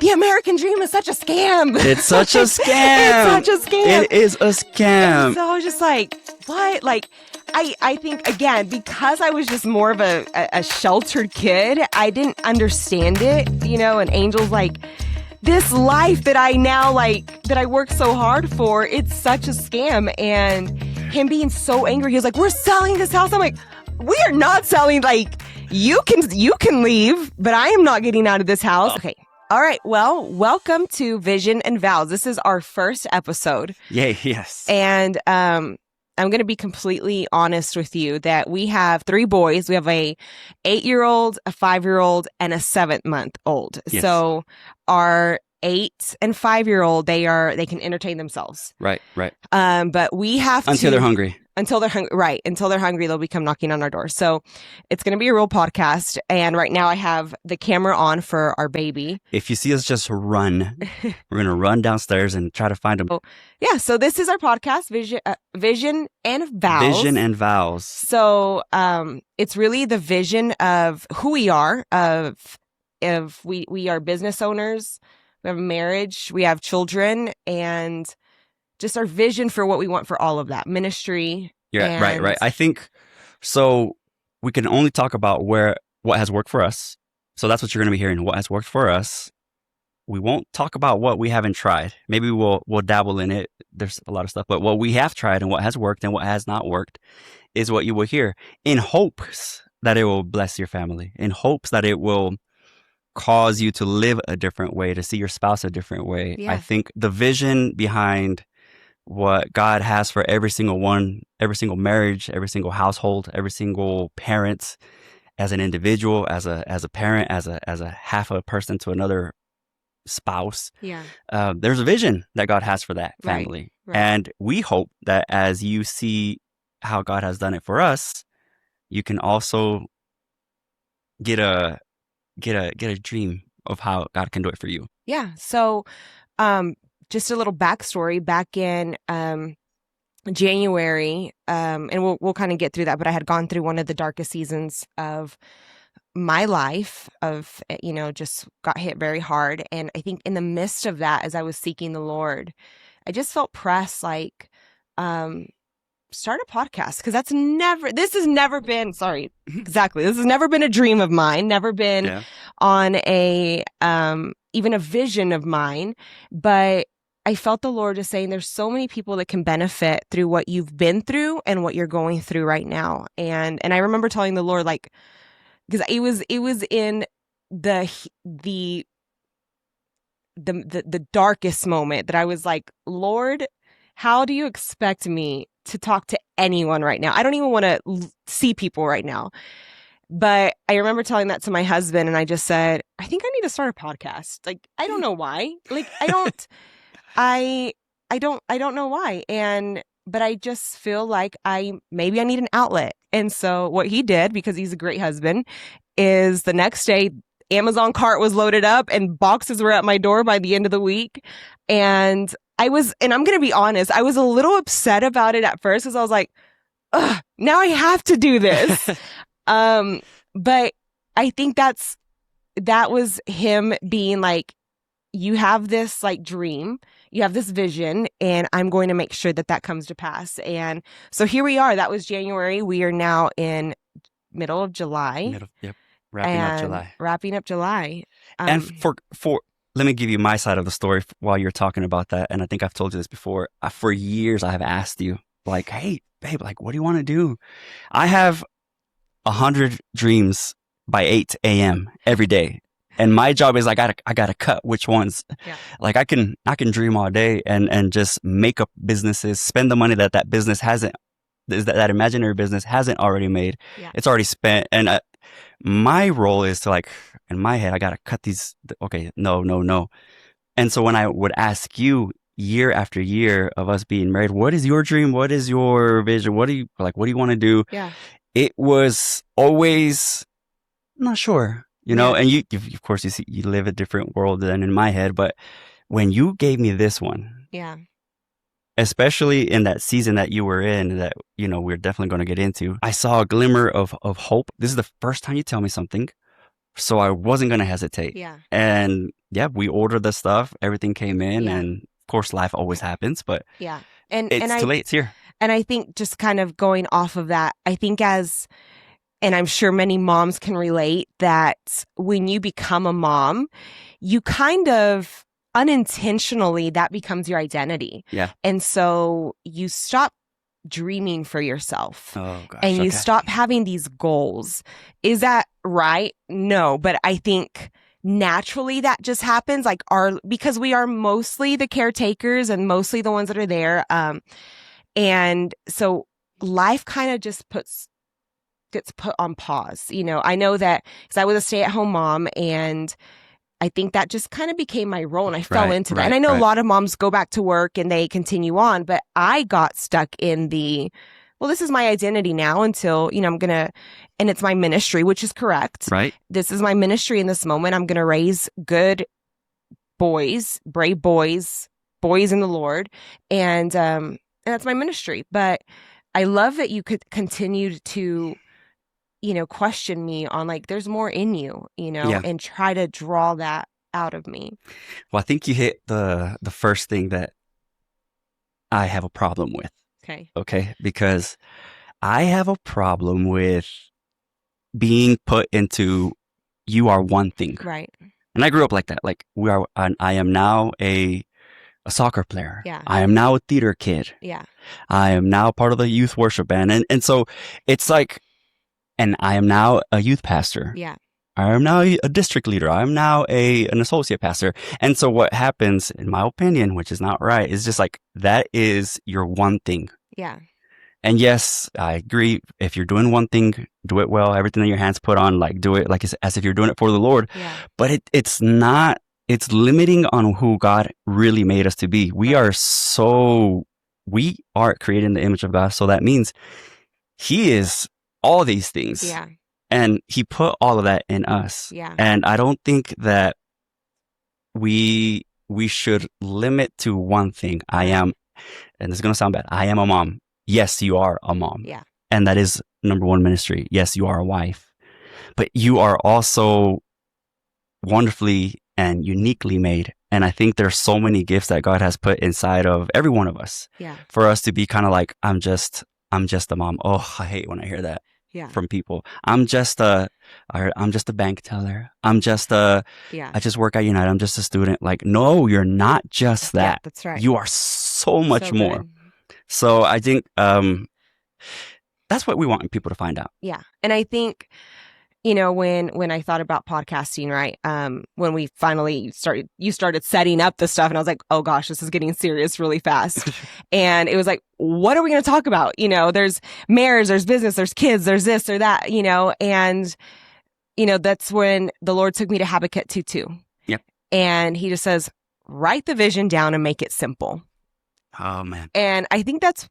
the American dream is such a scam. It's such a scam. It's such a scam. It is a scam. So I was just like, what? Like, I think, again, because I was just more of a sheltered kid, I didn't understand it, and Angel's like, this life that I now that I work so hard for, it's such a scam. And him being so angry, he was like, we're selling this house. I'm like, we are not selling. Like, you can leave, but I am not getting out of this house. Okay. All right. Well, welcome to Vision and Vows. This is our first episode. Yay, yes. And I'm going to be completely honest with you that we have 3 boys. We have a 8-year-old, a 5-year-old, and a 7-month-old. Yes. So our 8 and 5-year-old, they can entertain themselves. Right. But we have Until they're hungry. Until they're hungry. Right. Until they're hungry, they'll be come knocking on our door. So it's going to be a real podcast. And right now I have the camera on for our baby. If you see us just run, we're going to run downstairs and try to find them. Yeah. So this is our podcast, Vision and Vows. Vision and Vows. So it's really the vision of who we are, we are business owners, we have a marriage, we have children, and just our vision for what we want for all of that ministry. Yeah, right. I think so. We can only talk about what has worked for us. So that's what you're going to be hearing. What has worked for us. We won't talk about what we haven't tried. Maybe we'll dabble in it. There's a lot of stuff, but what we have tried and what has worked and what has not worked is what you will hear, in hopes that it will bless your family, in hopes that it will cause you to live a different way, to see your spouse a different way. Yeah. I think the vision behind what God has for every single one, every single marriage, every single household, every single parent, as an individual, as a parent, as a half a person to another spouse. Yeah. There's a vision that God has for that family. Right. And we hope that as you see how God has done it for us, you can also get a dream of how God can do it for you. Yeah. So just a little backstory. Back in January, and we'll kind of get through that, but I had gone through one of the darkest seasons of my life, just got hit very hard. And I think in the midst of that, as I was seeking the Lord, I just felt pressed, like, start a podcast, because this has never been a dream of mine, never been on a even a vision of mine, but I felt the Lord just saying there's so many people that can benefit through what you've been through and what you're going through right now. And I remember telling the Lord, like, because it was in the darkest moment that I was like, Lord, how do you expect me to talk to anyone right now? I don't even want to see people right now. But I remember telling that to my husband, and I just said, I think I need to start a podcast. Like, I don't know why. Like, I don't know why. But I just feel like maybe I need an outlet. And so what he did, because he's a great husband, is the next day, Amazon cart was loaded up and boxes were at my door by the end of the week. And I'm going to be honest, I was a little upset about it at first, because I was like, ugh, now I have to do this. But I think that was him being like, you have this like dream, you have this vision, and I'm going to make sure that comes to pass. And so here we are. That was January. We are now in middle of July. Wrapping up July. And for let me give you my side of the story while you're talking about that. And I think I've told you this before. For years, I have asked you, like, hey, babe, like, what do you want to do? I have 100 dreams by 8 a.m. every day. And my job is, like, I gotta cut which ones. Yeah. Like, I can dream all day and just make up businesses, spend the money that business hasn't, that imaginary business hasn't already made. Yeah. It's already spent. And my role is to, like, in my head, I gotta cut these. Okay, no. And so when I would ask you year after year of us being married, what is your dream? What is your vision? What do you want to do? Yeah. It was always, I'm not sure. And you, of course, you live a different world than in my head. But when you gave me this one, especially in that season that you were in, that, we're definitely going to get into, I saw a glimmer of hope. This is the first time you tell me something, so I wasn't going to hesitate. Yeah. And yeah, we ordered the stuff, everything came in, Yeah. and of course, life always happens, but Yeah. And it's too late. It's here. I think just kind of going off of that, I think and I'm sure many moms can relate, that when you become a mom, you kind of unintentionally, that becomes your identity. Yeah. And so you stop dreaming for yourself Oh gosh. and you Okay. stop having these goals. Is that right? No, but I think naturally that just happens, like because we are mostly the caretakers and mostly the ones that are there. And so life kind of just gets put on pause. I know that because I was a stay-at-home mom, and I think that just kind of became my role, and I fell into that. And I know a lot of moms go back to work and they continue on, but I got stuck in well, this is my identity now until, and it's my ministry, which is correct. Right. This is my ministry in this moment. I'm going to raise good boys, brave boys in the Lord. And that's my ministry. But I love that you could continue to, question me on, like, there's more in you, and try to draw that out of me. Well, I think you hit the first thing that I have a problem with. Okay. Because I have a problem with being put into, you are one thing. Right. And I grew up like that. Like, I am now a soccer player. Yeah. I am now a theater kid. Yeah. I am now part of the youth worship band. And so it's like, and I am now a youth pastor. Yeah. I am now a district leader. I am now an associate pastor. And so what happens, in my opinion, which is not right, is just like, that is your one thing. Yeah. And yes, I agree. If you're doing one thing, do it well. Everything that your hands put on, like, do it like as if you're doing it for the Lord. Yeah. But it's not, it's limiting on who God really made us to be. We are created in the image of God. So that means He is all these things. Yeah. And He put all of that in us. Yeah. And I don't think that we should limit to one thing. I am, and this is going to sound bad, I am a mom. Yes, you are a mom. Yeah. And that is number one ministry. Yes, you are a wife. But you are also wonderfully and uniquely made. And I think there's so many gifts that God has put inside of every one of us. Yeah. For us to be kind of like, I'm just a mom. Oh, I hate when I hear that. Yeah. From people. I'm just a bank teller. I just work at United. I'm just a student. Like, no, you're not just that. Yeah, that's right. You are so much more. Good. So I think that's what we want people to find out. Yeah. And I think, when I thought about podcasting, right? When we finally you started setting up the stuff, and I was like, oh gosh, this is getting serious really fast. And it was like, what are we going to talk about? There's marriage, there's business, there's kids, there's this or that, and, that's when the Lord took me to Habakkuk 2:2. Yep. And He just says, write the vision down and make it simple. Oh man. And I think that's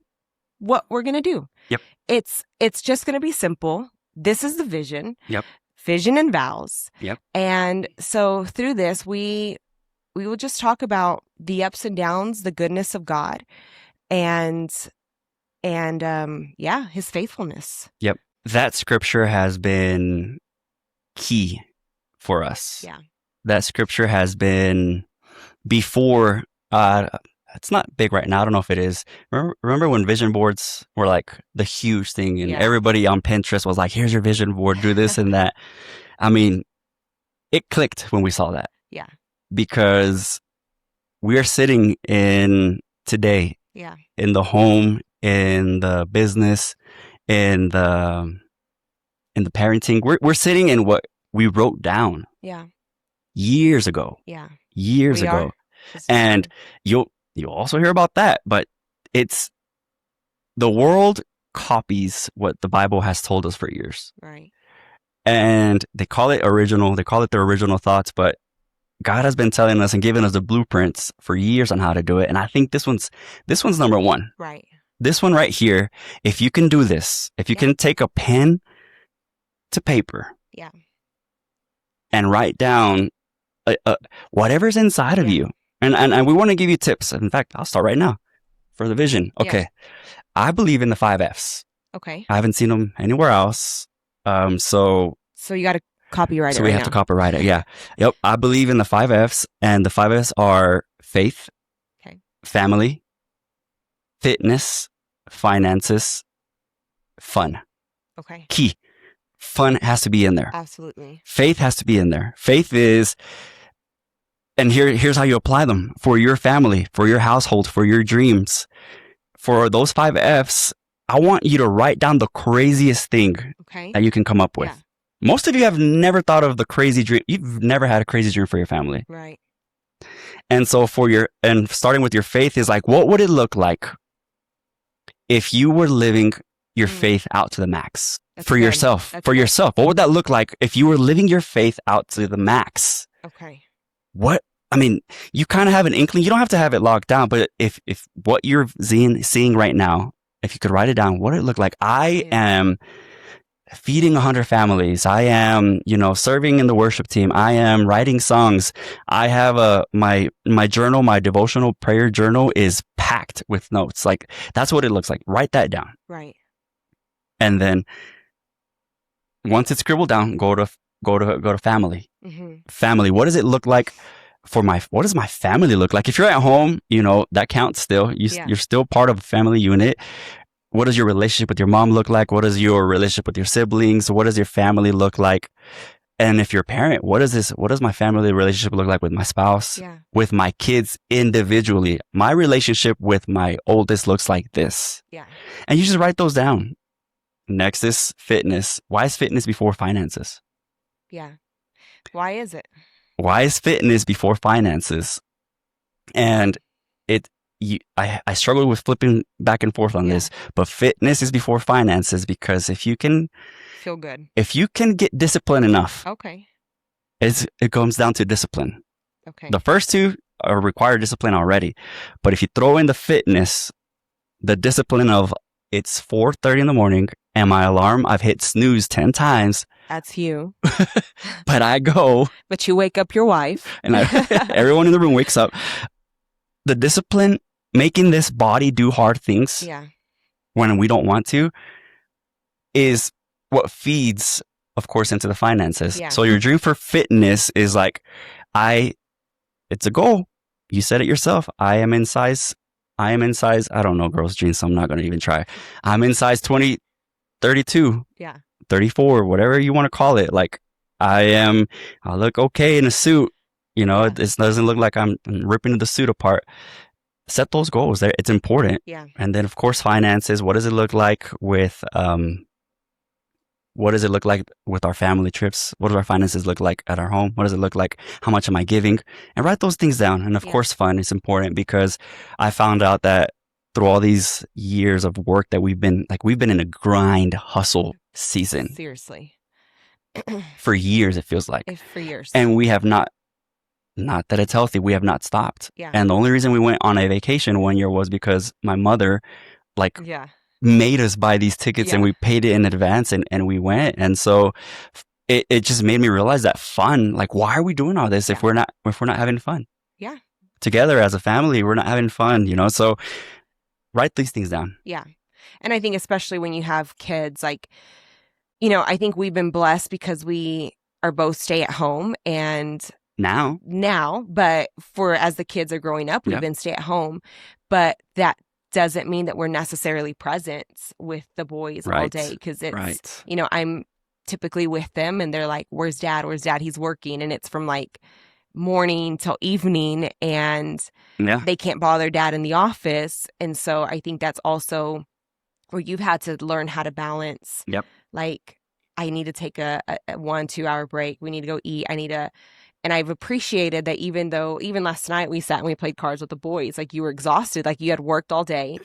what we're going to do. Yep. It's just going to be simple. This is the vision. Yep. Vision and vows. Yep. And so through this, we will just talk about the ups and downs, the goodness of God, and His faithfulness. Yep. That scripture has been key for us. Yeah. That scripture has been before, it's not big right now. I don't know if it is. Remember when vision boards were like the huge thing, and everybody on Pinterest was like, here's your vision board, do this and that. I mean, it clicked when we saw that. Yeah. Because we are sitting in today, in the home, in the business, in the parenting. We're sitting in what we wrote down. Yeah. Years ago. Yeah. Years ago. And you'll also hear about that, but it's the world copies what the Bible has told us for years. Right. And they call it original. They call it their original thoughts, but God has been telling us and giving us the blueprints for years on how to do it. And I think this one's number one. Right. This one right here. If you can do this, if you can take a pen to paper. Yeah. And write down whatever's inside of you. And we want to give you tips. In fact, I'll start right now for the vision. Okay. Yeah. I believe in the 5 F's. Okay. I haven't seen them anywhere else. So you got to copyright So it we right have now. to copyright it. Yeah. Yep. I believe in the 5 F's, and the 5 F's are faith, Okay. family, fitness, finances, fun. Okay. Key. Fun has to be in there. Absolutely. Faith has to be in there. Faith is, and here's how you apply them for your family, for your household, for your dreams. For those 5 F's, I want you to write down the craziest thing Okay. that you can come up with. Yeah. Most of you have never thought of the crazy dream. You've never had a crazy dream for your family. Right. And so and starting with your faith is like, what would it look like if you were living your faith out to the max? That's for good. yourself, That's for good. yourself. What would that look like if you were living your faith out to the max? Okay. I mean, you kind of have an inkling. You don't have to have it locked down, but if what you're seeing right now, if you could write it down, what would it look like? I am feeding 100 families. I am, serving in the worship team. I am writing songs. I have my journal, my devotional prayer journal is packed with notes. Like, that's what it looks like. Write that down. Right. And then once it's scribbled down, go to family. Mm-hmm. Family. What does it look like what does my family look like? If you're at home, that counts still. You're still part of a family unit. What does your relationship with your mom look like? What does your relationship with your siblings? What does your family look like? And if you're a parent, what does my family relationship look like with my spouse, with my kids individually? My relationship with my oldest looks like this. Yeah. And you just write those down. Next is fitness. Why is fitness before finances? Yeah. Why is it? Why is fitness before finances? And I struggle with flipping back and forth on this, but fitness is before finances, because if you can feel good, if you can get disciplined enough, okay, it comes down to discipline. Okay. The first two are require discipline already, but if you throw in the fitness, the discipline of it's 4:30 in the morning and my alarm, I've hit snooze 10 times. That's you. But I go. But you wake up your wife. And everyone in the room wakes up. The discipline, making this body do hard things when we don't want to, is what feeds, of course, into the finances. Yeah. So your dream for fitness is like, it's a goal. You said it yourself. I am in size, I don't know girls' jeans, so I'm not going to even try. I'm in size 32. Yeah. 34, whatever you want to call it. Like, I look okay in a suit. It doesn't look like I'm ripping the suit apart. Set those goals there. It's important. Yeah. And then, of course, finances. What does it look like with our family trips? What do our finances look like at our home? What does it look like? How much am I giving? And write those things down. And of course, fun is important, because I found out that through all these years of work that we've been in a grind hustle season. Seriously. For years, it feels like. For years. And we have not that it's healthy, we have not stopped. Yeah. And the only reason we went on a vacation one year was because my mother, made us buy these tickets and we paid it in advance and we went. And so it just made me realize that fun, why are we doing all this if we're not having fun? Yeah. Together as a family, we're not having fun, so write these things down. Yeah. And I think especially when you have kids, I think we've been blessed because we are both stay at home and now, but as the kids are growing up, we've been stay at home, but that doesn't mean that we're necessarily present with the boys all day, because it's, I'm typically with them and they're like, where's dad? He's working. And it's from morning till evening, and they can't bother dad in the office. And so I think that's also where you've had to learn how to balance. Yep. I need to take a 1-2 hour break. We need to go eat. And I've appreciated that, even last night we sat and we played cards with the boys. You were exhausted, you had worked all day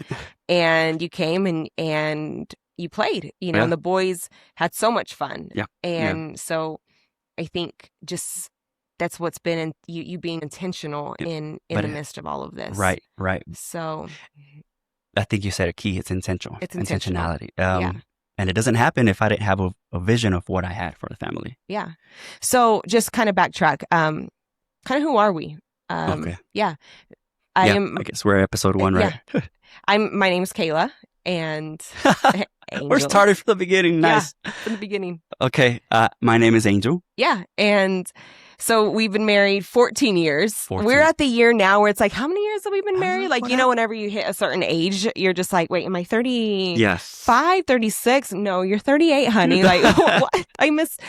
and you came and you played, and the boys had so much fun. Yeah. And so I think just that's what's been in you being intentional in the midst of all of this. Right. So I think you said a key. It's intentional. It's intentionality. And it doesn't happen if I didn't have a vision of what I had for the family. Yeah. So just kind of backtrack. Kind of who are we? Okay. Yeah. I guess we're episode 1, right? Yeah. My name is Kayla, and Angel. We're starting from the beginning. Nice. Yeah, from the beginning. Okay. My name is Angel. Yeah. And so we've been married 14 years. 14. We're at the year now where it's like, how many years have we been I married? know, Like, what you know, happened? whenever you hit a certain age, you're just like, wait, am I 35, Yes. 36? No, you're 38, honey. Like, what? I missed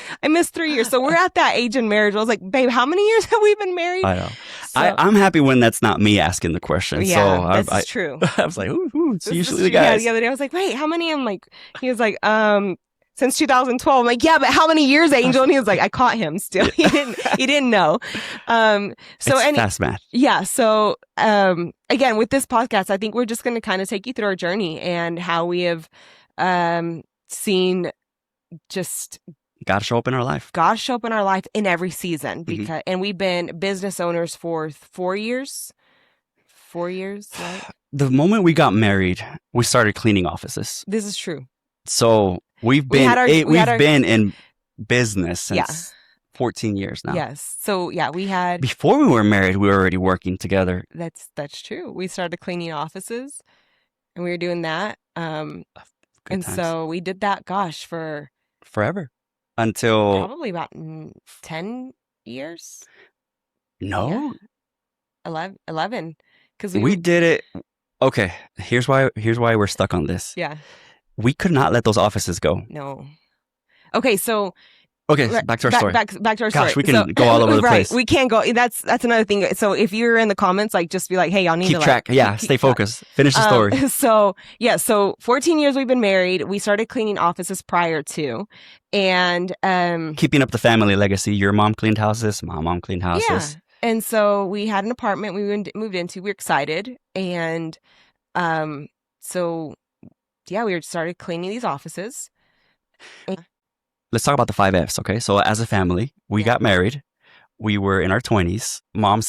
3 years. So we're at that age in marriage. I was like, babe, how many years have we been married? I know. So, I'm happy when that's not me asking the question. yeah, So this is true. I was like, ooh, it's This usually is the true. Yeah, guys. the other day I was like, wait, how many? I'm like, he was like, since 2012. I'm like, yeah, but how many years, Angel? And he was like, I caught him still. He didn't know. So It's fast math. yeah. So, again, with this podcast, I think we're just going to kind of take you through our journey and how we have, seen just God show up in our life. God show up in our life in every season because, and we've been business owners for 4 years. 4 years, right? The moment we got married, we started cleaning offices. This is true. So we've been been in business since 14 years now. Yes. So yeah, we had Before we were married, we were already working together. That's true. We started cleaning offices, and we were doing that. Good And times. so we did that. Gosh, for Forever until probably about 10 years. no, 11. Because we did it. Okay, here's why we're stuck on this. Yeah. We could not let those offices go. No. Okay, so Okay, back to our story. Back to our story. Gosh, we can go all over the place. We can't go. That's another thing. So if you're in the comments, like, just be like, hey, y'all need Keep to track. like, Yeah, keep stay track. focused. Finish the story. So 14 years we've been married. We started cleaning offices prior to, and Keeping up the family legacy. Your mom cleaned houses. My mom cleaned houses. yeah. And so we had an apartment we moved into. We were excited, and so yeah, we started cleaning these offices. Let's talk about the 5 F's, okay? So as a family, we got married. We were in our 20s. Your mom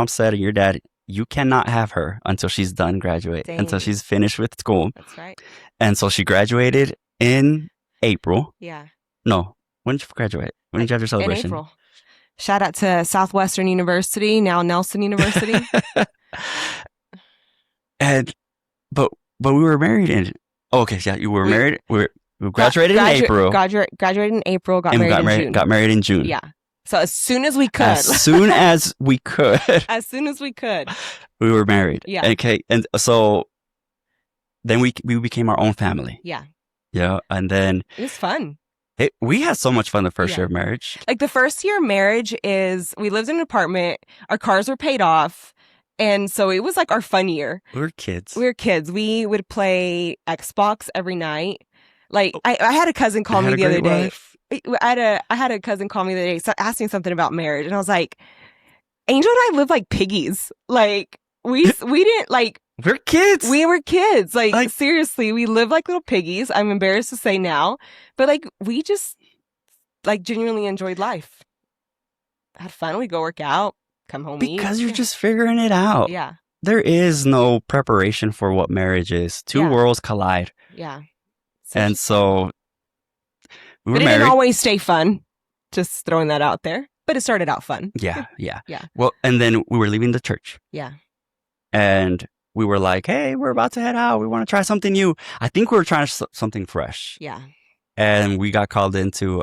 said, and your dad, you cannot have her until she's done graduating, until she's finished with school. That's right. And so she graduated in April. Yeah. No, when did you graduate? When did you have your celebration? In April. Shout out to Southwestern University, now Nelson University. But we were married in. Oh, okay, yeah, you were married. We graduated in April. Graduated in April. Got married in June. Got married in June. Yeah. So as soon as we could. As soon as we could. As soon as we could. We were married. Yeah. Okay, and so then we became our own family. Yeah. Yeah, and then it was fun. We had so much fun the first year of marriage. Like the first year of marriage we lived in an apartment. Our cars were paid off. And so it was like our fun year. We were kids. We would play Xbox every night. Like I had a cousin call me the other day. I had a cousin call me the other day, asking something about marriage, and I was like, Angel and I live like piggies. Like we didn't like. We're kids. We were kids. Like seriously, we live like little piggies. I'm embarrassed to say now, but like we just like genuinely enjoyed life. Had fun. We go work out, come home, because eat. you're just figuring it out. Yeah. There is no preparation for what marriage is. Two worlds collide. Yeah. And so we were but it married. didn't always stay fun. Just throwing that out there. But it started out fun. Yeah. Yeah. Well, and then we were leaving the church. Yeah. And we were like, hey, we're about to head out. We want to try something new. I think we were trying something fresh. Yeah. And we got called into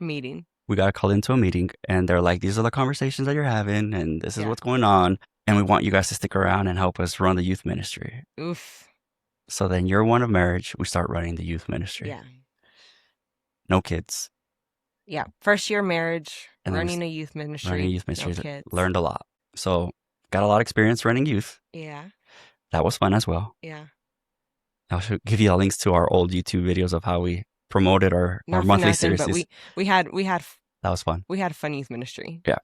meeting. We got called into a meeting, and they're like, these are the conversations that you're having, and this is what's going on. And we want you guys to stick around and help us run the youth ministry. Oof. So then year 1 of marriage, we start running the youth ministry. Yeah. No kids. Yeah. First year of marriage, and running a youth ministry. No kids. Learned a lot. So got a lot of experience running youth. Yeah. That was fun as well. Yeah. I'll give you links to our old YouTube videos of how we promoted our monthly series. But we had that was fun. We had fun youth ministry. Yeah.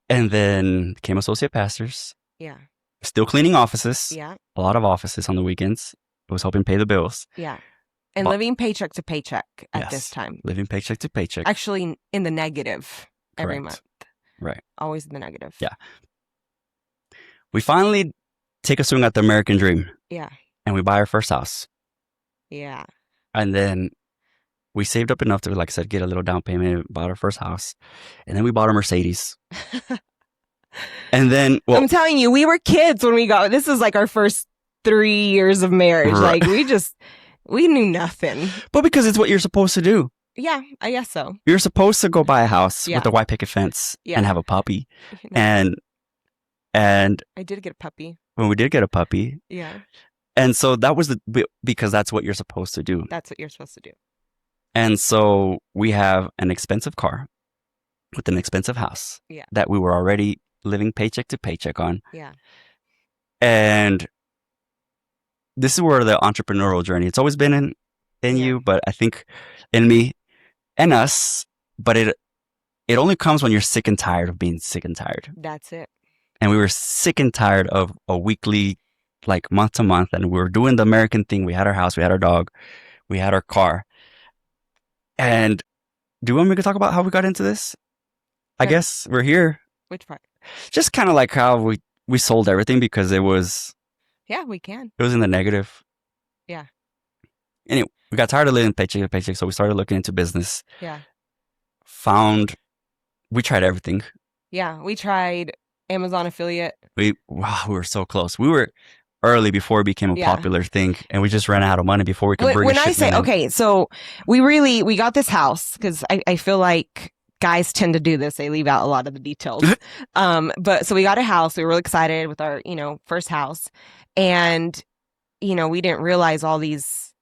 And then became associate pastors. Yeah. Still cleaning offices. Yeah. A lot of offices on the weekends. It was helping pay the bills. Yeah. And living paycheck to paycheck at this time. Living paycheck to paycheck. Actually in the negative every month. Right. Always in the negative. Yeah. We finally take a swing at the American dream. Yeah. And we buy our first house. Yeah. And then we saved up enough to, like I said, get a little down payment, bought our first house. And then we bought a Mercedes. And then, I'm telling you, we were kids when we got, this is like our first 3 years of marriage. Right. Like we just, We knew nothing. But because it's what you're supposed to do. Yeah, I guess so. You're supposed to go buy a house Yeah. with a white picket fence Yeah. and have a puppy. No, And I did get a puppy. when we did get a puppy, Yeah, and so that was because that's what you're supposed to do. that's what you're supposed to do. And so we have an expensive car with an expensive house Yeah. that we were already living paycheck to paycheck on. Yeah. And this is where the entrepreneurial journey, it's always been in Yeah. you, but I think in me and us, but it only comes when you're sick and tired of being sick and tired. That's it. And we were sick and tired of a weekly, like month to month, and we were doing the American thing. We had our house, we had our dog, we had our car. And do you want me to talk about how we got into this? I guess we're here. Which part? Just kind of like how we sold everything because it was we can. It was in the negative. Yeah. Anyway, we got tired of living paycheck to paycheck, so we started looking into business. Yeah. We tried everything. Yeah, we tried Amazon affiliate. We were so close. We were early before it became a popular thing, and we just ran out of money before we could bring when a I say, shipment in. okay, so we got this house because I feel like guys tend to do this. They leave out a lot of the details. But so we got a house. We were really excited with our, first house. And, we didn't realize all these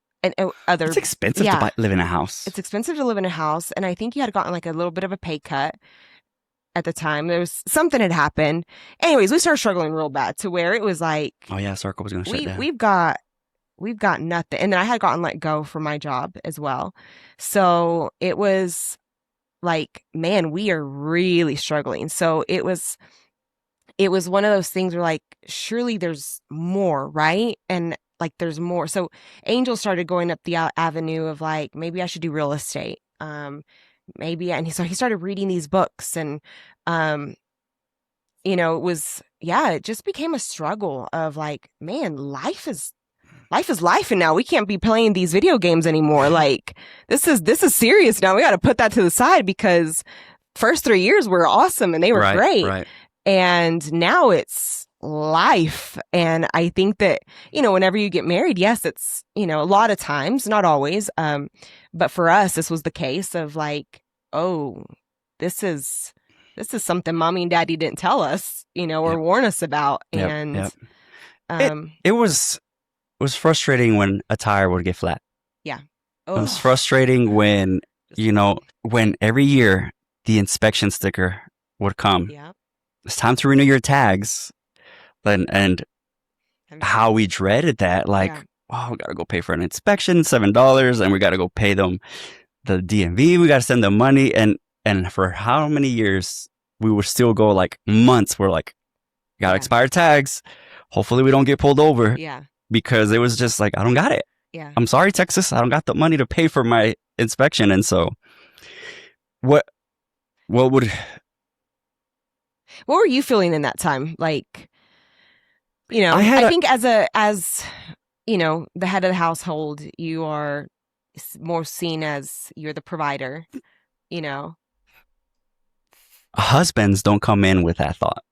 other. It's expensive to live in a house. It's expensive to live in a house. And I think you had gotten like a little bit of a pay cut at the time. There was something had happened. Anyways, we started struggling real bad to where it was like, oh yeah, Circle was going to shut down. We've got nothing. And then I had gotten let go from my job as well. So it was like, man, we are really struggling. So it was one of those things where like, surely there's more, right? And like, there's more. So Angel started going up the avenue of like, maybe I should do real estate. Maybe. And so he started reading these books and, it just became a struggle of like, man, life is life. And now we can't be playing these video games anymore. Like this is serious now. We got to put that to the side because first 3 years were awesome and they were great. Right. And now it's life. And I think that, whenever you get married, yes, it's, a lot of times, not always. But for us, this was the case of like, oh, this is something mommy and daddy didn't tell us, or warn us about. And it was frustrating when a tire would get flat. Yeah. Oh. It was frustrating when, when every year the inspection sticker would come. Yeah. It's time to renew your tags. And how we dreaded that. Like, we got to go pay for an inspection, $7, and we got to go pay them the DMV. We got to send them money. And for how many years we would still go like months. We're like, got expired tags. Hopefully we don't get pulled over. Yeah. Because it was just like, I don't got it. Yeah. I'm sorry, Texas. I don't got the money to pay for my inspection. And so what were you feeling in that time? Like, I think as the head of the household, you are more seen as you're the provider, Husbands don't come in with that thought.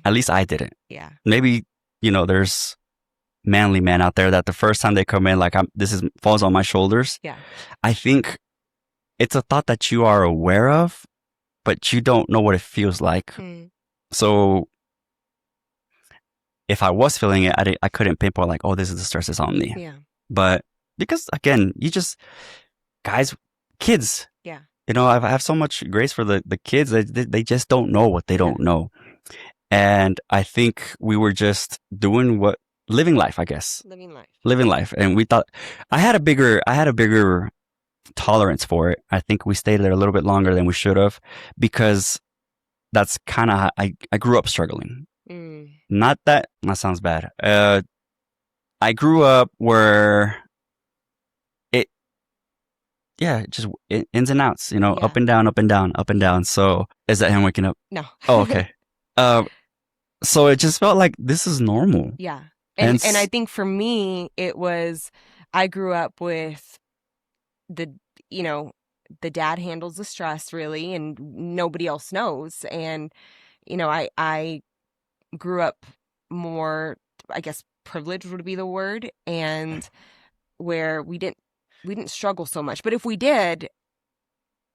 At least I didn't. Yeah. Maybe, there's manly men out there that the first time they come in, like falls on my shoulders. Yeah. I think it's a thought that you are aware of, but you don't know what it feels like. So if I was feeling it, I couldn't pinpoint like, oh, this is the stress that's on me. Yeah. But because again, kids. Yeah. I have so much grace for the kids. They just don't know what they don't know. And I think we were just living life, I guess. Living life. And we thought I had a bigger tolerance for it. I think we stayed there a little bit longer than we should have because that's kind of how I grew up struggling. Not that sounds bad. I grew up where just ins and outs, up and down, up and down, up and down. So is that him waking up? No. Oh, okay. So it just felt like this is normal. Yeah. And I think for me, it was, I grew up with the dad handles the stress really, and nobody else knows. And, I grew up more, I guess, privileged would be the word. And where we didn't struggle so much. But if we did,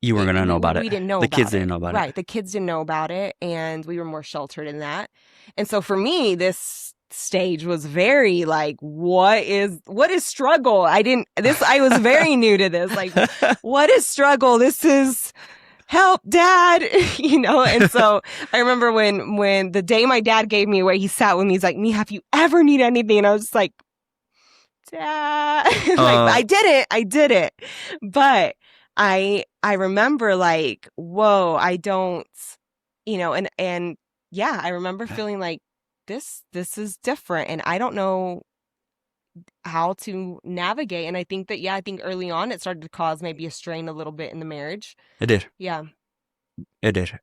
You weren't going to know about we it. didn't know The about kids it. didn't know about it. Right. The kids didn't know about it, and we were more sheltered in that. And so for me, this stage was very like, what is struggle? I was very new to this. Like, what is struggle? This is help, Dad. And so I remember when the day my dad gave me away, he sat with me, he's like, Mia, have you ever need anything? And I was just like, Dad. Like, I did it. But I remember like, whoa, I don't, and yeah, I remember feeling like this is different, and I don't know how to navigate. And I think early on it started to cause maybe a strain a little bit in the marriage. It did. Yeah. It did.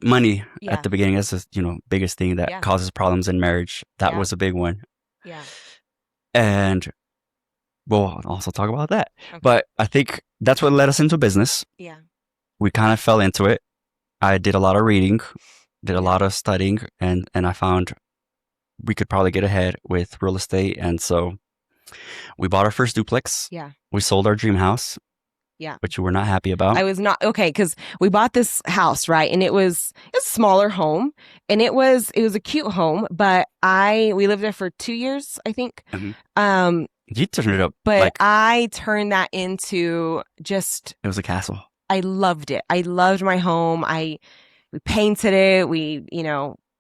Money Yeah. at the beginning, that's the biggest thing that causes problems in marriage. That was a big one. Yeah. And we'll also talk about that. Okay. But I think that's what led us into business. Yeah. We kind of fell into it. I did a lot of reading, did a lot of studying, and I found we could probably get ahead with real estate. And so we bought our first duplex. Yeah. We sold our dream house. Yeah. Which you were not happy about. I was not. Okay, because we bought this house, right? And it was a smaller home, and it was a cute home, but we lived there for 2 years, I think. Mm-hmm. You turned it up. But I turned that into just... It was a castle. I loved it. I loved my home. We painted it. We,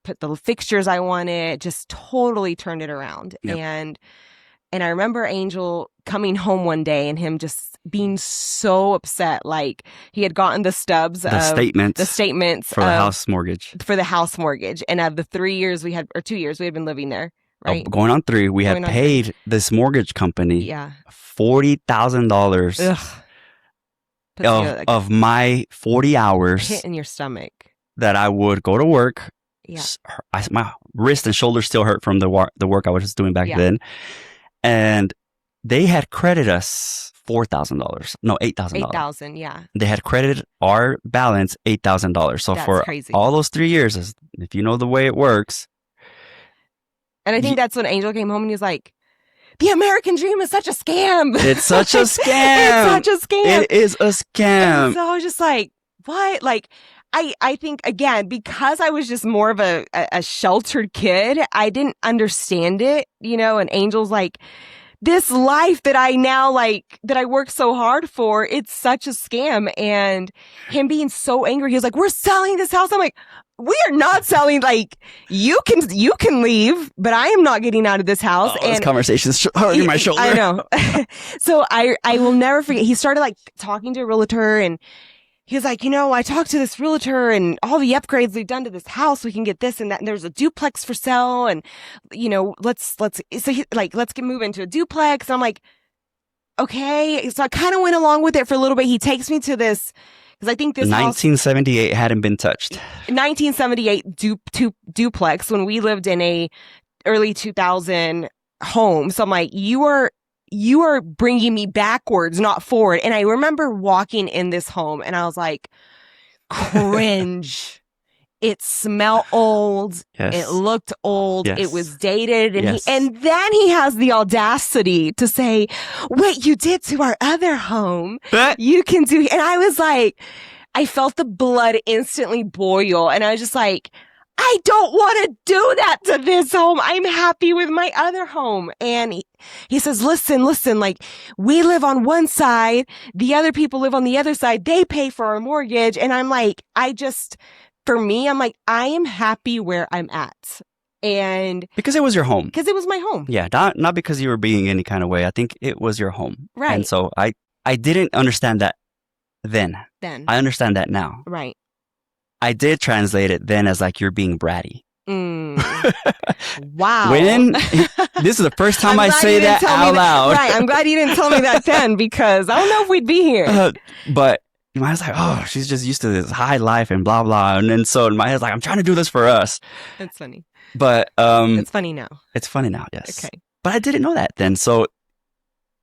put the fixtures I wanted, just totally turned it around. Yep. And I remember Angel coming home one day and him just being so upset. Like, he had gotten the stubs, the statements for the house mortgage. And of the 3 years we had, or 2 years we had been living there, right? Going on 3, we had paid this mortgage company $40,000 of my 40 hours. Hit in your stomach. That I would go to work. Yeah. My wrist and shoulder still hurt from the work I was doing back then. And they had credited us $4,000. No, $8,000. $8,000, yeah. They had credited our balance $8,000. So for crazy. All those 3 years, if you know the way it works. And I think that's when Angel came home and he was like, the American dream is such a scam. It's such a scam. It's such a scam. It is a scam. And so I was just like, what? Like, I think, again, because I was just more of a sheltered kid, I didn't understand it, and Angel's like, this life that I now that I work so hard for, it's such a scam. And him being so angry, he was like, we're selling this house. I'm like, we are not selling. Like, you can leave, but I am not getting out of this house. And this conversation's hurting my shoulder. I know. So I will never forget. He started talking to a realtor, and he was like, I talked to this realtor and all the upgrades we've done to this house, we can get this and that. And there's a duplex for sale. And, let's move into a duplex. And I'm like, okay. So I kind of went along with it for a little bit. He takes me to this, because I think this 1978 hadn't been touched. 1978 duplex, when we lived in a early 2000 home. So I'm like, you are bringing me backwards, not forward. And I remember walking in this home and I was like, cringe. It smelled old. Yes. It looked old. Yes. It was dated. And and then he has the audacity to say, what you did to our other home, you can do. And I was like, I felt the blood instantly boil. And I was just like, I don't want to do that to this home. I'm happy with my other home. And he says, listen, like, we live on one side. The other people live on the other side. They pay for our mortgage. And I'm like, for me, I'm like, I am happy where I'm at. And because it was your home. Because it was my home. Yeah. Not because you were being any kind of way. I think it was your home. Right. And so I didn't understand that then. I understand that now. Right. I did translate it then as like, you're being bratty. Wow. This is the first time I say that out loud. Right. I'm glad you didn't tell me that then, because I don't know if we'd be here. But in my head's like, oh, she's just used to this high life and blah, blah. And then so in my head's like, I'm trying to do this for us. It's funny. But it's funny now. It's funny now, yes. Okay. But I didn't know that then. So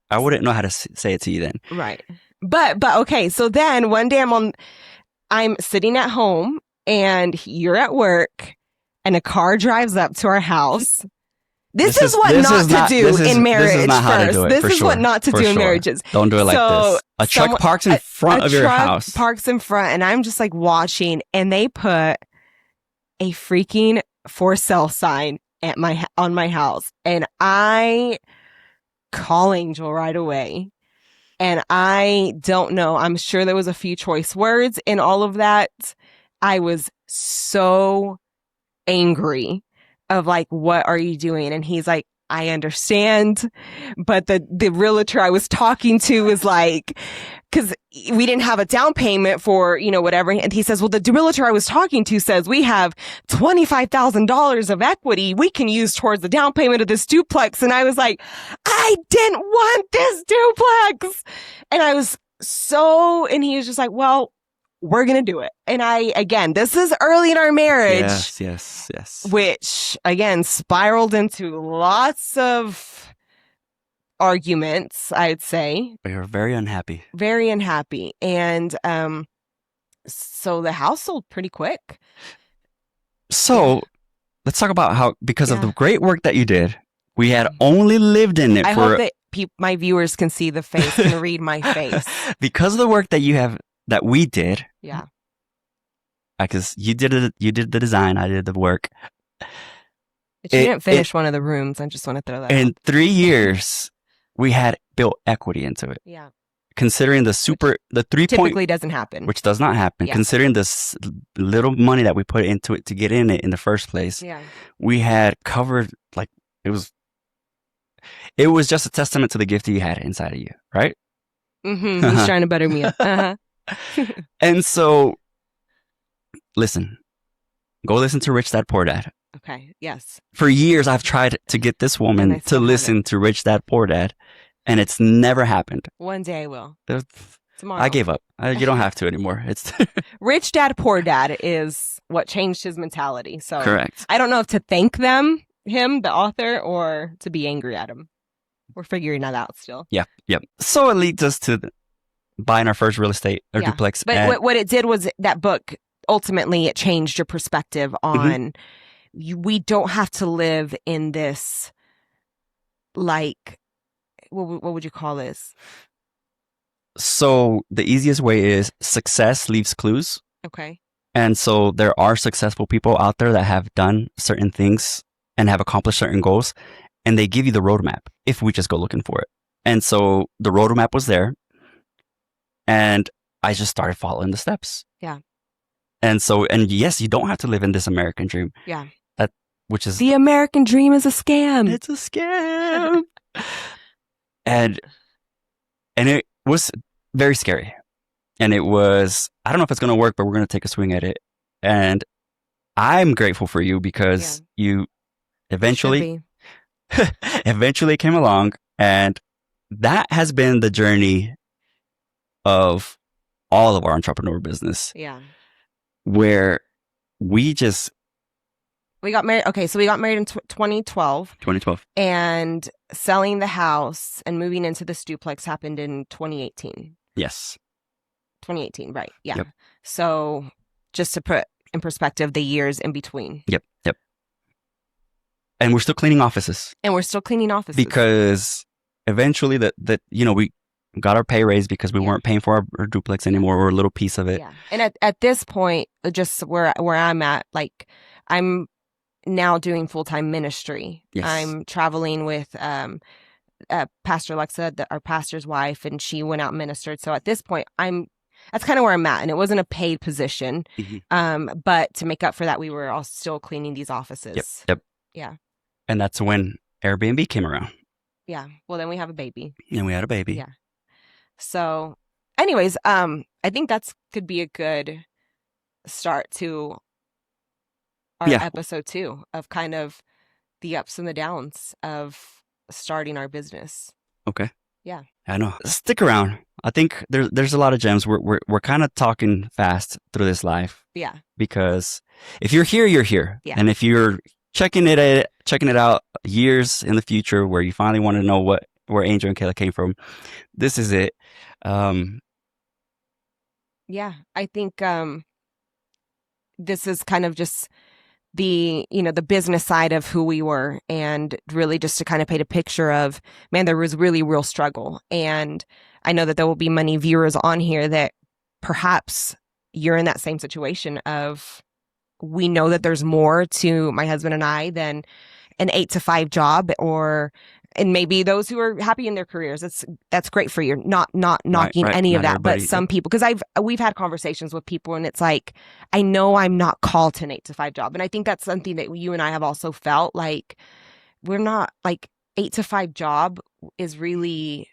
I wouldn't know how to say it to you then. Right. But okay. So then one day I'm sitting at home and you're at work and a car drives up to our house. This is what not to do in marriage. This is not how to do it. This for is sure, what not to for do in sure. marriages. Don't do it like this. A truck parks in front of your house. Parks in front, and I'm just like watching, and they put a freaking for sale sign at on my house, and I call Angel right away. And I don't know. I'm sure there was a few choice words in all of that. I was so angry of like, what are you doing? And he's like, I understand. But the realtor I was talking to was like, because we didn't have a down payment for, whatever. And he says, well, the realtor I was talking to says we have $25,000 of equity we can use towards the down payment of this duplex. And I was like, I didn't want this duplex. And I was and he was just like, well, we're going to do it. And again, this is early in our marriage. Yes. Which, again, spiraled into lots of arguments, I'd say. We were very unhappy. Very unhappy. And so the house sold pretty quick. So let's talk about how, because of the great work that you did, we had only lived in it I hope that my viewers can see the face, can read my face. Because of the work that we did. Yeah. Because you did the design, I did the work. But you didn't finish one of the rooms. I just want to throw that in 3 years, we had built equity into it. Yeah. Considering the 3 typically doesn't happen. Which does not happen. Yeah. Considering this little money that we put into it to get in it in the first place. Yeah. We had covered, like, it was just a testament to the gift you had inside of you, right? Mm-hmm. He's trying to butter me up. Uh-huh. And so, go listen to Rich Dad Poor Dad. Okay, yes. For years, I've tried to get this woman to listen to Rich Dad Poor Dad, and it's never happened. One day I will. Tomorrow. I gave up. You don't have to anymore. It's Rich Dad Poor Dad is what changed his mentality. So correct. I don't know if to thank him, the author, or to be angry at him. We're figuring that out still. Yep. So it leads us to buying our first real estate or duplex. But what it did was that book, ultimately, it changed your perspective on we don't have to live in this, like, what would you call this? So the easiest way is success leaves clues. Okay. And so there are successful people out there that have done certain things and have accomplished certain goals. And they give you the roadmap if we just go looking for it. And so the roadmap was there. And I just started following the steps. Yeah. And yes, you don't have to live in this American dream. Yeah. Which is... The American dream is a scam. It's a scam. And it was very scary. And it was, I don't know if it's going to work, but we're going to take a swing at it. And I'm grateful for you because you eventually came along, and that has been the journey of all of our entrepreneur business. Yeah. Where we got married. Okay. So we got married in 2012. 2012. And selling the house and moving into this duplex happened in 2018. Yes. 2018. Right. Yeah. Yep. So just to put in perspective the years in between. Yep. And we're still cleaning offices. Because eventually we got our pay raise because we weren't paying for our duplex anymore, or a little piece of it. Yeah. And at this point, just where I'm at, like, I'm now doing full-time ministry. Yes. I'm traveling with Pastor Alexa, our pastor's wife, and she went out and ministered. So at this point, that's kind of where I'm at. And it wasn't a paid position. Mm-hmm. But to make up for that, we were all still cleaning these offices. Yep. Yeah. And that's when Airbnb came around. Yeah. Well, then we have a baby. And we had a baby. Yeah. So anyways, I think could be a good start to our episode 2 of kind of the ups and the downs of starting our business. Okay. Yeah. I know. Stick around. I think there's a lot of gems. We're kind of talking fast through this live. Yeah. Because if you're here, you're here. Yeah. And if you're checking it out years in the future, where you finally want to know where Angel and Kayla came from, this is it. Yeah, I think this is kind of just the business side of who we were, and really just to kind of paint a picture of, man, there was really real struggle. And I know that there will be many viewers on here that perhaps you're in that same situation of, we know that there's more to my husband and I than an 8 to 5 job, and maybe those who are happy in their careers. That's great for you. Not knocking any Not of that, but everybody. some people, because we've had conversations with people, and it's like, I know I'm not called to an 8 to 5 job, and I think that's something that you and I have also felt like, we're not like 8 to 5 job is really,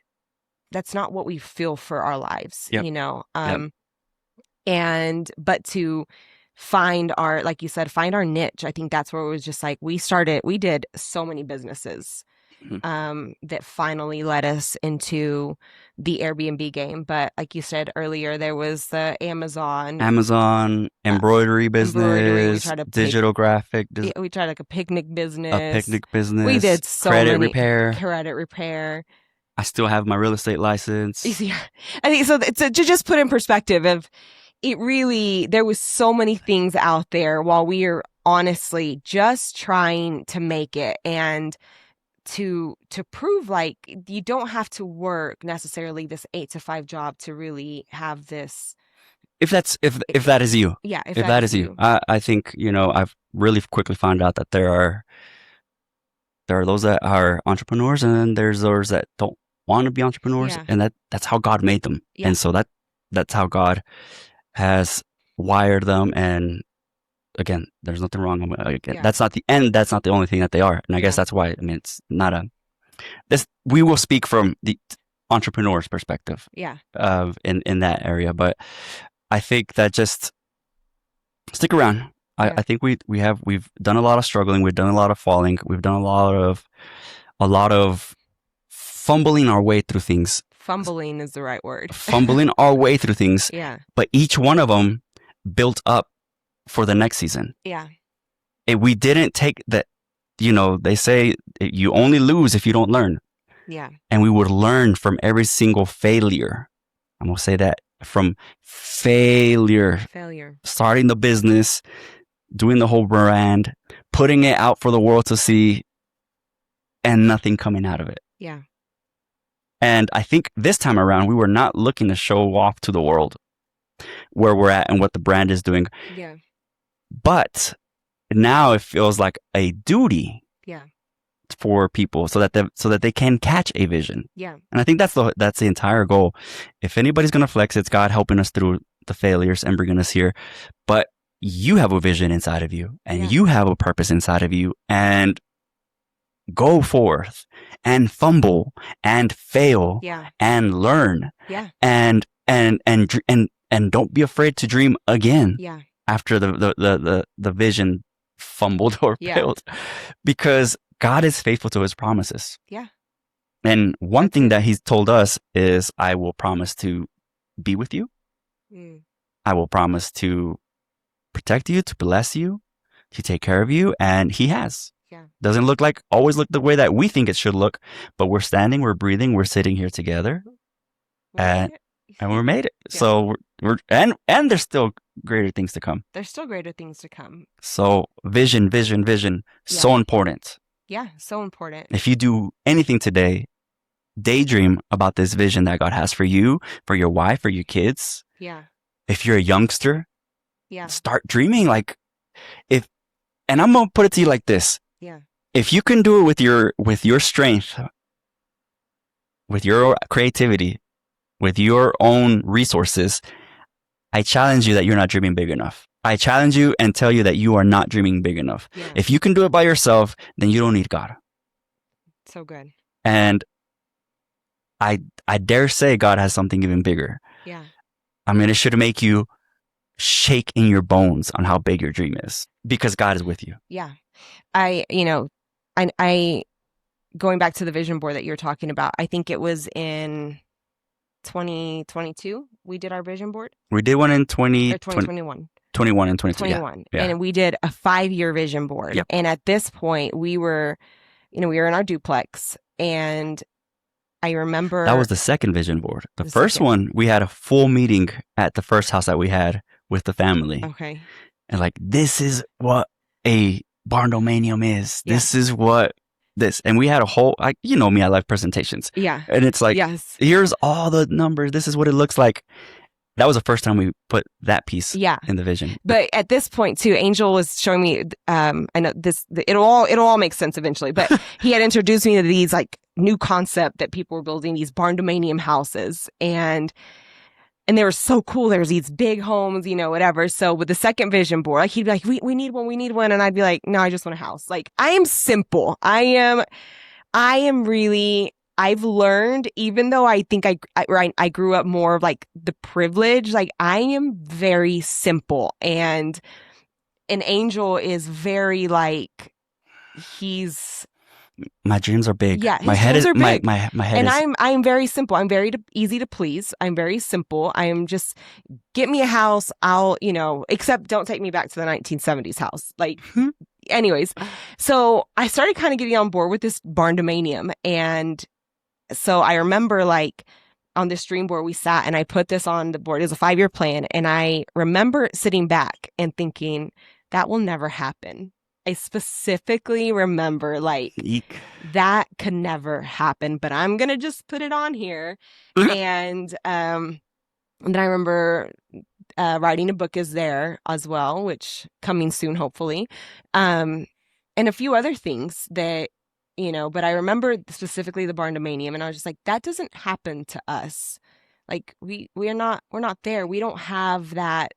that's not what we feel for our lives, Yep. But to find our, like you said, find our niche. I think that's where it was just like, we did so many businesses that finally led us into the Airbnb game. But like you said earlier, there was the Amazon embroidery business, we tried a digital graphic, we tried like a picnic business. a picnic business. We did so credit many repair. I still have my real estate license. You see, I think so. To just put in perspective of it, really, there was so many things out there while we are honestly just trying to make it, and to prove like you don't have to work necessarily this 8 to 5 job to really have this. If that is you, yeah. If that is you, I think I've really quickly found out that there are those that are entrepreneurs, and then there's those that don't want to be entrepreneurs, and that's how God made them, and so that's how God has wired them. And again, there's nothing wrong. That's not the end. That's not the only thing that they are. And I guess that's why, it's not we will speak from the entrepreneur's perspective. In that area. But I think that just stick around. I think we've done a lot of struggling. We've done a lot of falling. We've done a lot of fumbling our way through things. Fumbling is the right word. Fumbling our way through things. But each one of them built up for the next season. And we didn't take that, they say you only lose if you don't learn. And we would learn from every single failure. I'm going to say that, from failure. Starting the business, doing the whole brand, putting it out for the world to see, and nothing coming out of it. And I think this time around, we were not looking to show off to the world where we're at and what the brand is doing. But now it feels like a duty for people so that they can catch a vision. And I think that's the entire goal. If anybody's going to flex, it's God helping us through the failures and bringing us here. But you have a vision inside of you, and you have a purpose inside of you, and go forth and fumble and fail and learn and don't be afraid to dream again after the vision fumbled or failed, because God is faithful to his promises. And one thing that he's told us is, I will promise to be with you. I will promise to protect you, to bless you, to take care of you. And he has. Doesn't always look the way that we think it should look, but we're standing, we're breathing, we're sitting here together, and we're made it. So we're and there's still greater things to come. So vision, so important. So important. If you do anything today, daydream about this vision that God has for you, for your wife, for your kids. If you're a youngster, start dreaming. And I'm gonna put it to you like this. If you can do it with your strength, with your creativity, with your own resources, I challenge you that you're not dreaming big enough. I challenge you and tell you that you are not dreaming big enough. If you can do it by yourself, then you don't need God. So good. And I dare say God has something even bigger. I mean, it should make you shake in your bones on how big your dream is, because God is with you. I going back to the vision board that you're talking about, I think it was in 2022 we did our vision board. We did one in 2021. 21 and 22. 21. And we did a 5-year vision board. And at this point we were in our duplex, and I remember that was the second vision board. The first one, we had a full meeting at the first house that we had with the family. Okay. And this is what a barndominium is. Yeah. This is what this. And we had a whole, you know me, I like presentations. Yeah. And it's like, Yes. here's all the numbers. This is what it looks like. That was the first time we put that piece Yeah. in the vision. But at this point too, Angel was showing me, I know this, it'll all make sense eventually, but he had introduced me to these like new concept that people were building, these barndominium houses, and they were so cool. There's these big homes, you know, whatever. So with the second vision board, like he'd be like, we need one. And I'd be like, no, I just want a house. Like, I am simple. I am really, I've learned, even though I think I grew up more of like the privilege, like I am very simple, and an Angel is very like, my dreams are big. Yeah, my head is big. my head and is. I'm very simple. I'm very easy to please. I'm very simple. I am just, get me a house. I'll, you know, except don't take me back to the 1970s house. Like, anyways, so I started kind of getting on board with this barndominium, and so I remember like on this dream board we sat, and I put this on the board. It was a 5-year plan, and I remember sitting back and thinking that will never happen. I specifically remember like, Eek. That could never happen, but I'm gonna just put it on here. And then I remember writing a book is there as well, which coming soon, hopefully, and a few other things that, you know. But I remember specifically the barndominium, and I was just like, that doesn't happen to us. Like we're not there. We don't have that.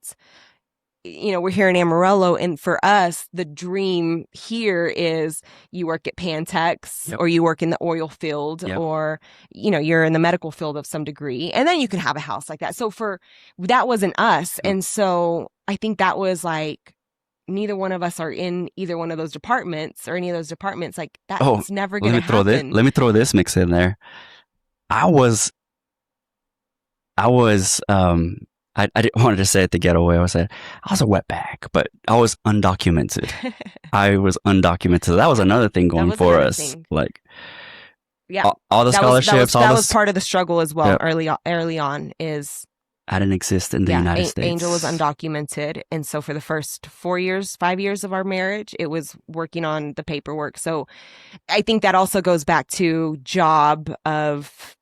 You know, we're here in Amarillo, and for us, the dream here is you work at Pantex, Yep. or you work in the oil field, Yep. or, you know, you're in the medical field of some degree, and then you can have a house like that. So that wasn't us. Yep. And so I think that was like, neither one of us are in either one of those departments or any of those departments. Like, that's never going to happen. Let me throw this mix in there. I didn't want to say it the getaway. I was a wetback, but I was undocumented. I was undocumented. So that was another thing going for us. Thing. Like, yeah, all the scholarships. That was part of the struggle as well. Yep. Early on is I didn't exist in the United States. Angel was undocumented, and so for the first 5 years of our marriage, it was working on the paperwork. So I think that also goes back to job of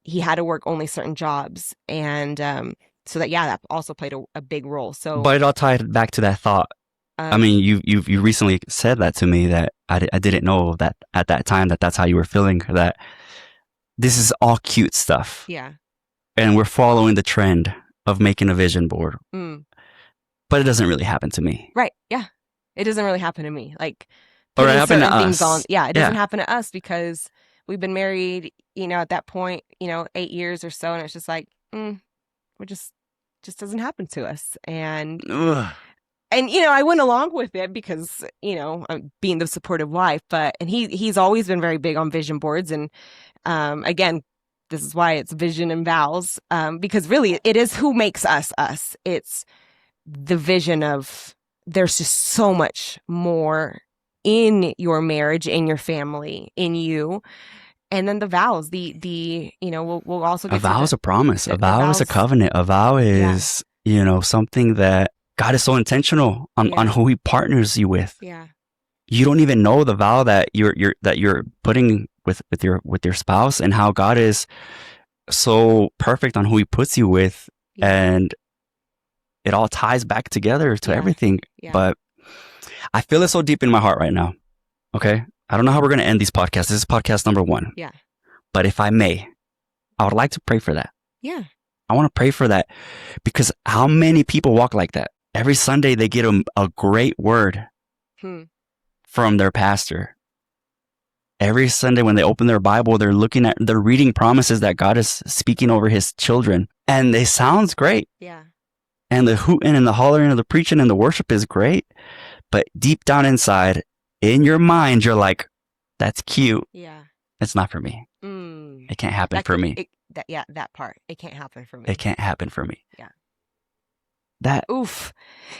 he had to work only certain jobs, and so that also played a big role. So, but it all tied back to that thought. I mean, you recently said that to me, that I didn't know that at that time that's how you were feeling, that this is all cute stuff. Yeah. And we're following the trend of making a vision board. But it doesn't really happen to me. Right. Yeah. It doesn't really happen to me. Like, or it happened to things us. It doesn't happen to us because we've been married, you know, at that point, you know, 8 years or so. And it's just like, we're just doesn't happen to us. And you know, I went along with it because, you know, I'm being the supportive wife, and he's always been very big on vision boards. And again, this is why it's vision and vows, because really it is who makes us us. It's the vision of, there's just so much more in your marriage, in your family, in you. And then the vows, the you know, we'll also get a vow is a promise. A vow is a covenant. A vow is, you know, something that God is so intentional on who He partners you with. Yeah. You don't even know the vow that you're putting with your spouse, and how God is so perfect on who He puts you with, and it all ties back together to everything. Yeah. But I feel it so deep in my heart right now. Okay, I don't know how we're going to end these podcasts. This is podcast number 1. Yeah. But if I may, I would like to pray for that. Yeah. I want to pray for that, because how many people walk like that? Every Sunday they get a great word from their pastor. Every Sunday when they open their Bible, they're reading promises that God is speaking over His children, and it sounds great. Yeah. And the hooting and the hollering of the preaching and the worship is great, but deep down inside, in your mind, you're like, that's cute. Yeah. It's not for me. It can't happen for me. That part. It can't happen for me. It can't happen for me. Yeah. That oof.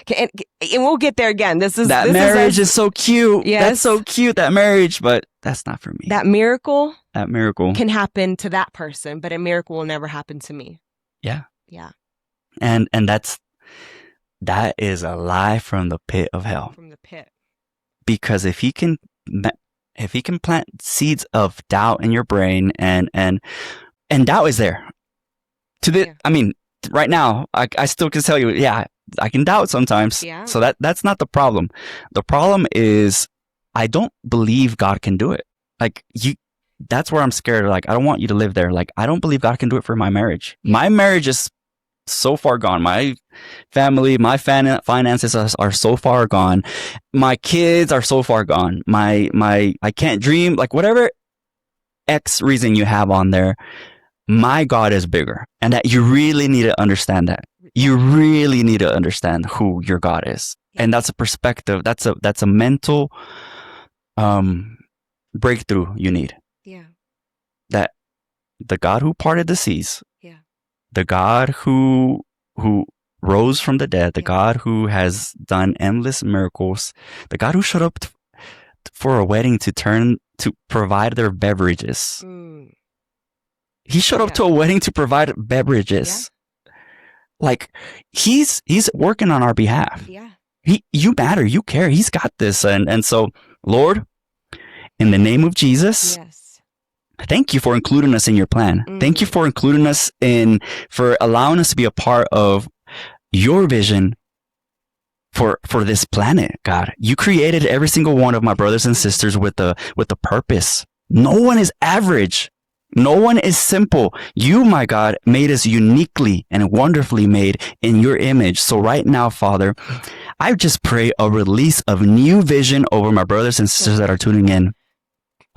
And we'll get there again. This marriage is so cute. Yes. That's so cute, that marriage, but that's not for me. That miracle can happen to that person, but a miracle will never happen to me. Yeah. Yeah. And that is a lie from the pit of hell. From the pit. because if he can plant seeds of doubt in your brain, and doubt is there to the, I mean, right now, I still can tell you, yeah, I can doubt sometimes. Yeah. So that's not the problem. The problem is I don't believe God can do it. Like that's where I'm scared. Like, I don't want you to live there. Like, I don't believe God can do it for my marriage. Yeah. My marriage is so far gone. My family, my finances are so far gone. My kids are so far gone. I can't dream, like whatever X reason you have on there. My God is bigger, and that you really need to understand that. You really need to understand who your God is. And that's a perspective. That's a mental breakthrough you need. Yeah. That the God who parted the seas, yeah, the God who rose from the dead, the God who has done endless miracles, the God who showed up for a wedding to provide their beverages. He showed up to a wedding to provide beverages. Like, he's working on our behalf. Yeah. You matter. You care. He's got this. And so, Lord, in the name of Jesus, thank you for including us in your plan. Thank you for including us for allowing us to be a part of your vision for this planet, God. You created every single one of my brothers and sisters with a purpose. No one is average. No one is simple. You, my God, made us uniquely and wonderfully made in your image. So right now, Father, I just pray a release of new vision over my brothers and sisters that are tuning in.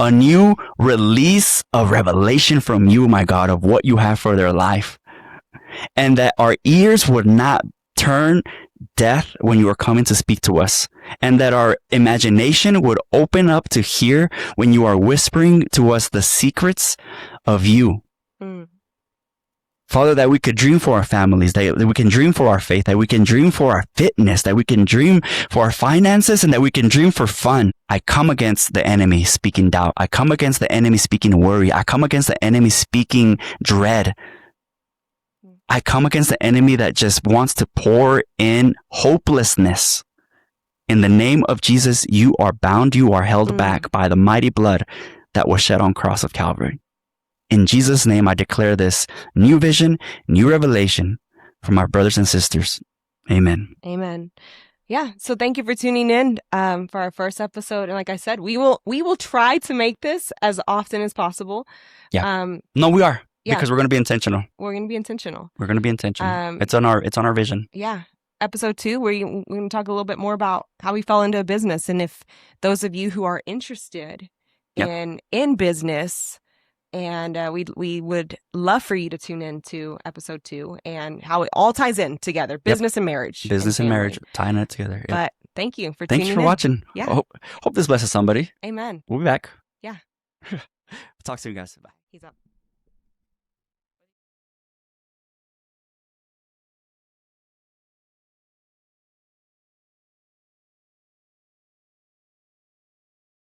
A new release of revelation from you, my God, of what you have for their life. And that our ears would not turn deaf when you are coming to speak to us. And that our imagination would open up to hear when you are whispering to us the secrets of you. Father, that we could dream for our families, that we can dream for our faith, that we can dream for our fitness, that we can dream for our finances, and that we can dream for fun. I come against the enemy speaking doubt. I come against the enemy speaking worry. I come against the enemy speaking dread. I come against the enemy that just wants to pour in hopelessness. In the name of Jesus, you are bound, you are held back by the mighty blood that was shed on cross of Calvary. In Jesus' name, I declare this new vision, new revelation for my brothers and sisters. Amen. Amen. Yeah. So thank you for tuning in for our first episode. And like I said, we will try to make this as often as possible. Yeah. No, we are. Yeah. Because we're going to be intentional. We're going to be intentional. We're going to be intentional. It's on our vision. Yeah. Episode 2, we're going to talk a little bit more about how we fell into a business. And if those of you who are interested in business, and we would love for you to tune in to episode 2 and how it all ties in together, business and marriage. Business and marriage, tying it together. Yep. But thank you for tuning in. Thanks for watching. Yeah. Hope this blesses somebody. Amen. We'll be back. Yeah. Talk soon, guys. Bye. He's up.